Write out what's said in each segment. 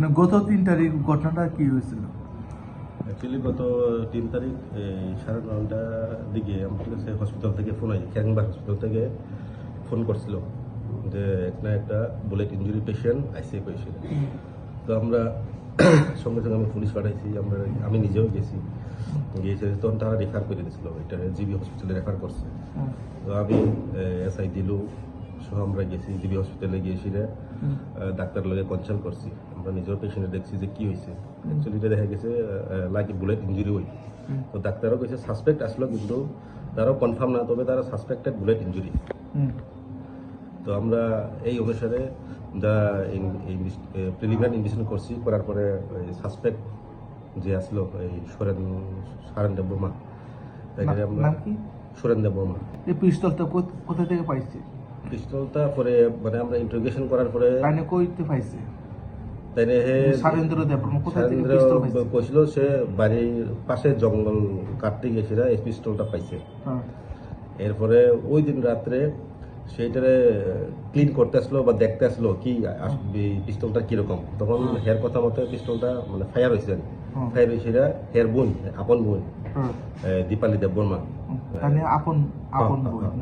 মানে গত 3 তারিখ ঘটনাটা কি হয়েছিল? অ্যাকচুয়ালি গত 3 তারিখ 9:30টার দিকে আমার কাছে হসপিটাল থেকে ফোন হয়, ক্যারিংবাগ হসপিটাল থেকে ফোন করছিল যে একটা bullet injury patient ICU patient. তো আমরা সঙ্গে সঙ্গে আমি পুলিশ পাঠাইছি, আমি নিজেও গিয়েছি তখন তারা রেফার করে দিয়েছিল, এটা জিবি হসপিটালে রেফার করছে। তো আমি এসআই দিলু সহ আমরা গেছি জিবি হসপিটালে, গিয়েছি ডাক্তার লগে কনসাল্ট করছি, আমরা নিজেও পেশেন্টে দেখছি যে কি হয়েছে। অ্যাকচুয়ালি এটা দেখা গেছে লাইক বুলেট ইঞ্জুরি হই। তো ডাক্তারও কইছে সাসপেক্ট আসলো, কিন্তু তারাও কনফার্ম না, তবে তারা সাসপেক্টেড বুলেট ইঞ্জুরি। তো আমরা এই অনুসারে যা প্রিলিমিনারি ইনভেস্টিগেশন করছি, করার পরে সাসপেক্ট যে আসলো এই সুরেন দেববর্মা, সুরেন দেববর্মা। এই পিস্তলটা কোথা থেকে পাইছে? পিস্তলটা পরে মানে আমরা ইন্টারোগেশন করার পরে তাইনে কইতে পাইছে, তাইনে সুরেন্দ্র দেববর্মা কোথা থেকে পিস্তল পাইছে? কইছিল সে বাড়ির পাশে জঙ্গল কাটতে গেছিল, এই পিস্তলটা পাইছে। এরপরে ওই দিন রাত্রে সেইটারে ক্লিন করতে আসলো বা দেখতে আসলো কি পিস্তলটা কিরকম, তখন হের কথা মতো পিস্তলটা মানে ফায়ার হয়েছে। ফায়ার হয়েছে হের বোন, আপন বোন দীপালি দেববর্মা,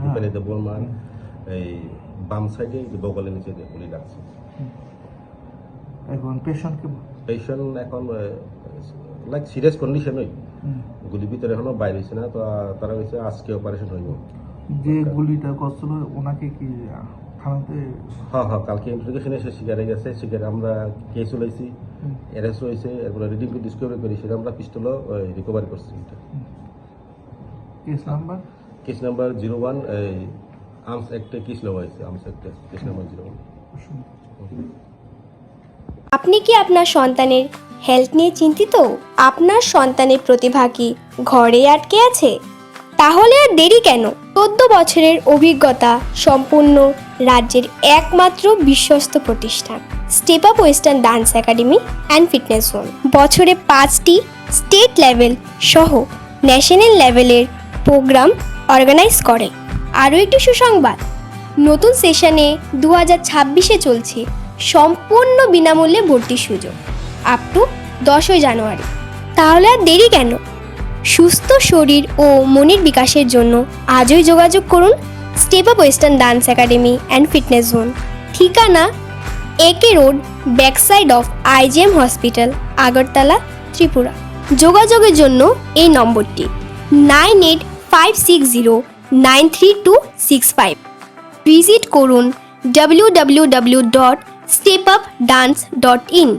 দীপালি দেববর্মা এই বাম সাইডে বগলের নিচে গুলি লাগছে। এখন পেশেন্ট এখন লাইক সিরিয়াস কন্ডিশনই, গুলি ভিতরে এখনো বাইরে হয়েছে না। তো তারা হয়েছে আজকে অপারেশন হইব। যে গুলিটা করছিল ওনাকে কি থানাতে? হ্যাঁ, কালকে ইন্টারোগেশনে এসে স্বীকারে গেছে, স্বীকারে আমরা কেস লইছি, অ্যারেস্ট হয়েছে, এরপরে রিডিং টু ডিসকভারি করি, সেটা আমরা পিস্তলও রিকভারি করছি। কেস নাম্বার 01 আর্মস অ্যাক্টে কেস নেওয়া হয়েছে, আর্মস অ্যাক্টে কেস নাম্বার 01। আপনি কি আপনার সন্তানের হেলথ নিয়ে চিন্তিত? আপনার সন্তানের প্রতিভা কি ঘরে আটকে আছে? তাহলে আর দেরি কেন? 14 বছরের অভিজ্ঞতা সম্পূর্ণ রাজ্যের একমাত্র বিশ্বস্ত প্রতিষ্ঠান step up western dance academy and fitness zone বছরে 5টি স্টেট লেভেল সহ ন্যাশনাল লেভেলের প্রোগ্রাম অর্গানাইজ করে। আরও একটি সুসংবাদ, নতুন সেশনে 2026-এ চলছে সম্পূর্ণ বিনামূল্যে ভর্তির সুযোগ আপ টু 10 জানুয়ারি। তাহলে আর দেরি কেন? সুস্থ শরীর ও মনের বিকাশের জন্য আজই যোগাযোগ করুন step up western dance academy and fitness zone, ঠিকানা AK road, backside of IGM hospital, Agartala, Tripura. যোগাযোগের জন্য এই নম্বরটি 9856093265। ভিজিট করুন www.stepupdance.in।